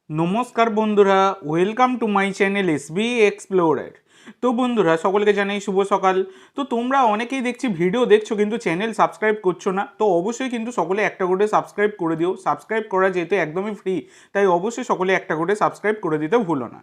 নমস্কার বন্ধুরা, welcome to my channel SB explorer. তো বন্ধুরা, সকলকে জানাই শুভ সকাল। তো তোমরা অনেকেই দেখছি ভিডিও দেখছো কিন্তু চ্যানেল সাবস্ক্রাইব করছো না। তো অবশ্যই কিন্তু সকলে একটা করে সাবস্ক্রাইব করে দিও। সাবস্ক্রাইব করা যেহেতু একদমই ফ্রি, তাই অবশ্যই সকলে একটা করে সাবস্ক্রাইব করে দিতে ভুলো না।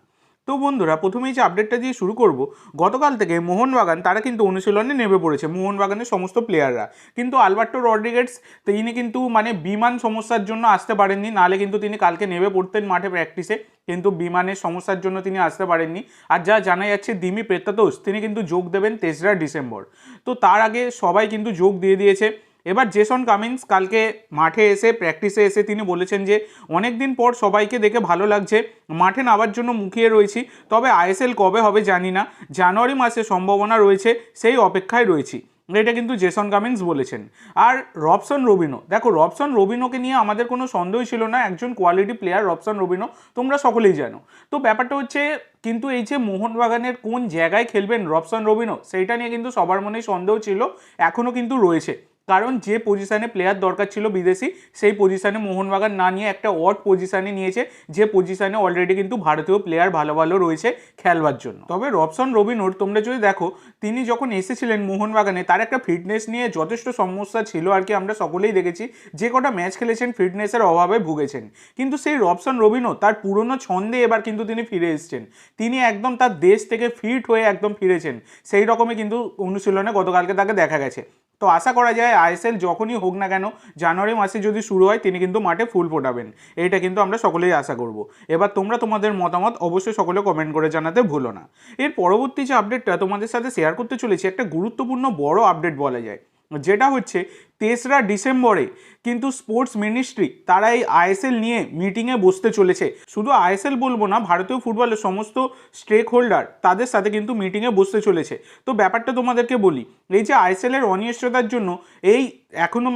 তো বন্ধুরা, প্রথমেই যে আপডেটটা দিয়ে শুরু করব, গতকাল থেকে মোহনবাগান তারা কিন্তু অনুশীলনে নেমে পড়েছে। মোহনবাগানের সমস্ত প্লেয়াররা কিন্তু আলবার্টো রড্রিগেজ তিনি কিন্তু বিমান সমস্যার জন্য আসতে পারেননি, নাহলে কিন্তু তিনি কালকে নেমে পড়তেন মাঠে প্র্যাকটিসে, কিন্তু বিমানের সমস্যার জন্য তিনি আসতে পারেননি। আর যা জানা যাচ্ছে দিমি পেত্রাতোস তিনি কিন্তু যোগ দেবেন 3রা ডিসেম্বর। তো তার আগে সবাই কিন্তু যোগ দিয়ে দিয়েছে। এবার জেসন কামিন্স কালকে মাঠে এসে প্র্যাকটিসে এসে তিনি বলেছেন যে অনেক দিন পর সবাইকে দেখে ভালো লাগছে, মাঠে নামার জন্য মুখিয়ে রয়েছি, তবে আইএসএল কবে হবে জানি না, জানুয়ারি মাসে সম্ভাবনা রয়েছে, সেই অপেক্ষায় রয়েছি। এটা কিন্তু জেসন কামিন্স বলেছেন। আর রবসন রবিনো, দেখো রবসন রবিনোকে নিয়ে আমাদের কোনো সন্দেহ ছিল না, একজন কোয়ালিটি প্লেয়ার রবসন রবিনো, তোমরা সকলেই জানো। তো ব্যাপারটা হচ্ছে কিন্তু এই যে মোহনবাগানের কোন জায়গায় খেলবেন রবসন রবিনো, সেইটা নিয়ে কিন্তু সবার মনেই সন্দেহ ছিল, এখনও কিন্তু রয়েছে। কারণ যে পজিশানে প্লেয়ার দরকার ছিল বিদেশি, সেই পজিশানে মোহনবাগান না নিয়ে একটা অড পজিশানে নিয়েছে, যে পজিশানে অলরেডি কিন্তু ভারতীয় প্লেয়ার ভালো ভালো রয়েছে খেলবার জন্য। তবে রবসন রবিনোর তোমরা যদি দেখো, তিনি যখন এসেছিলেন মোহনবাগানে তার একটা ফিটনেস নিয়ে যথেষ্ট সমস্যা ছিল আর কি, আমরা সকলেই দেখেছি, যে কটা ম্যাচ খেলেছেন ফিটনেসের অভাবে ভুগেছেন। কিন্তু সেই রবসন রবিনো তার পুরনো ছন্দে এবার কিন্তু তিনি ফিরে এসেছেন, তিনি একদম তার দেশ থেকে ফিট হয়ে একদম ফিরেছেন, সেই রকমই কিন্তু অনুশীলনে গতকালকে তাকে দেখা গেছে। তো আশা করা যায় আইএসএল যখনই হোক না কেন, জানুয়ারি মাসে যদি শুরু হয় তিনি কিন্তু মাঠে ফুল ফোটাবেন, এইটা কিন্তু আমরা সকলেই আশা করব। এবার তোমরা তোমাদের মতামত অবশ্যই সকলে কমেন্ট করে জানাতে ভুলো না। এর পরবর্তী যে আপডেটটা তোমাদের সাথে শেয়ার করতে চলেছি, একটা গুরুত্বপূর্ণ বড় আপডেট বলা যায়, যেটা হচ্ছে 3রা ডিসেম্বরে কিন্তু স্পোর্টস মিনিস্ট্রি তারা এই আইএসএল নিয়ে মিটিংয়ে বসতে চলেছে। শুধু আইএসএল বলবো না, ভারতীয় ফুটবলের সমস্ত স্টেক হোল্ডার তাদের সাথে কিন্তু মিটিংয়ে বসতে চলেছে। তো ব্যাপারটা তোমাদেরকে বলি, এই যে আইএসএলের অনিশ্চয়তার জন্য এই এখনও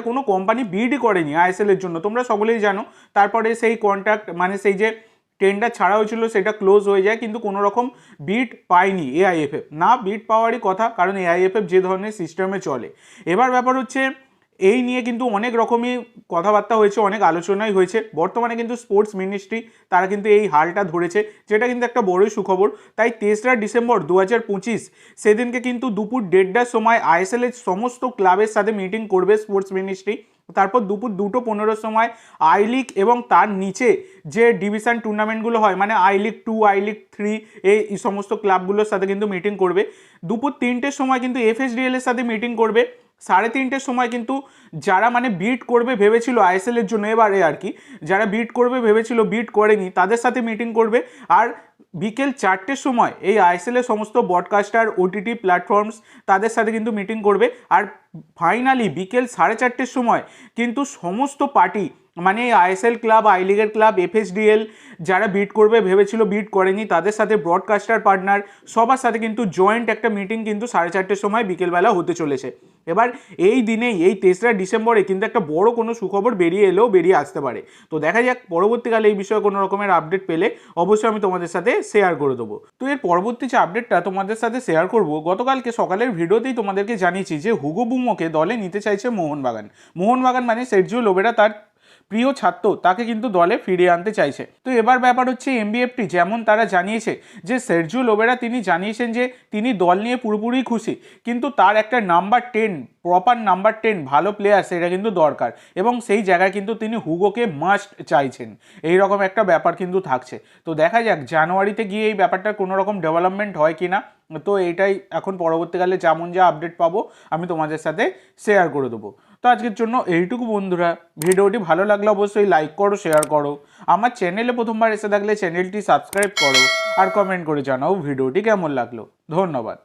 কোনো কোম্পানি বিডই করেনি আইএসএলের জন্য, তোমরা সকলেই জানো। তারপরে সেই কন্ট্রাক্ট সেই যে টেন্ডার ছাড়া হয়েছিল সেটা ক্লোজ হয়ে যায়, কিন্তু কোনো রকম বিট পায়নি এআইএফএফ। না বিট পাওয়ারই কথা, কারণ এআইএফএফ যে ধরনের সিস্টেমে চলে। এবার ব্যাপার হচ্ছে এই নিয়ে কিন্তু অনেক রকমই কথাবার্তা হয়েছে, অনেক আলোচনাই হয়েছে। বর্তমানে কিন্তু স্পোর্টস মিনিস্ট্রি তারা কিন্তু এই হালটা ধরেছে, যেটা কিন্তু একটা বড়ই সুখবর। তাই 3রা ডিসেম্বর 2025 সেদিনকে কিন্তু দুপুর 1:30টার সময় আইএসএলের সমস্ত ক্লাবের সাথে মিটিং করবে স্পোর্টস মিনিস্ট্রি। তারপর দুপুর 2:15 সময় আই লিগ এবং তার নিচে যে ডিভিশন টুর্নামেন্টগুলো হয়, আই লিগ 2, আই লিগ 3, এই সমস্ত ক্লাবগুলোর সাথে কিন্তু মিটিং করবে। দুপুর 3টের সময় কিন্তু এফএসডিএল এর সাথে মিটিং করবে। 3:30টের সময় কিন্তু যারা বিট করবে ভেবেছিল আইএসএল এর জন্য এবারে আর কি, যারা বিট করবে ভেবেছিল বিট করেনি, তাদের সাথে মিটিং করবে। আর বিকেল 4টের সময় এই আইএসএল এর সমস্ত ব্রডকাস্টার, ওটিটি প্ল্যাটফর্মস তাদের সাথে কিন্তু মিটিং করবে। আর ফাইনালি বিকেল 4:30টের সময় কিন্তু সমস্ত পার্টি এই আইএসএল ক্লাব, আই লিগের ক্লাব, এফএসডিএল যারা বিট করবে ভেবেছিল বিট করেনি, তাদের সাথে ব্রডকাস্টার পার্টনার সবার সাথে কিন্তু জয়েন্ট একটা মিটিং কিন্তু 4:30টের সময় বিকেলবেলা হতে চলেছে। এবার এই দিনেই এই 3রা ডিসেম্বরে কিন্তু একটা বড় কোনো সুখবর বেরিয়ে আসতে পারে। তো দেখা যাক পরবর্তীকালে এই বিষয়ে কোনো রকমের আপডেট পেলে অবশ্যই আমি তোমাদের সাথে শেয়ার করে দেবো। তো এর পরবর্তী যে আপডেটটা তোমাদের সাথে শেয়ার করব, গতকালকে সকালের ভিডিওতেই তোমাদেরকে জানিয়েছি যে হুগো বুমোকে দলে নিতে চাইছে মোহনবাগান সের্জিও লোবেরা তার প্রিয় ছাত্র, তাকে কিন্তু দলে ফিরিয়ে আনতে চাইছে। তো এবার ব্যাপার হচ্ছে এমবিএফটি যেমন তারা জানিয়েছে যে সের্জিও লোবেরা তিনি জানিয়েছেন যে তিনি দল নিয়ে পুরোপুরি খুশি, কিন্তু তার একটা প্রপার নাম্বার 10 ভালো প্লেয়ার সেটা কিন্তু দরকার, এবং সেই জায়গায় কিন্তু তিনি হুগোকে মাস্ট চাইছেন। এই রকম একটা ব্যাপার কিন্তু থাকছে। তো দেখা যাক জানুয়ারিতে গিয়ে এই ব্যাপারটা কোনো রকম ডেভেলপমেন্ট হয় কি না। তো এইটাই এখন পরবর্তীকালে যেমন যা আপডেট পাবো আমি তোমাদের সাথে শেয়ার করে দেবো। তো আজকের জন্য এইটুকু বন্ধুরা, ভিডিওটি ভালো লাগলে অবশ্যই লাইক করো, শেয়ার করো, আমার চ্যানেলে প্রথমবার এসে থাকলে চ্যানেলটি সাবস্ক্রাইব করো, আর কমেন্ট করে জানাও ভিডিওটি কেমন লাগলো। ধন্যবাদ।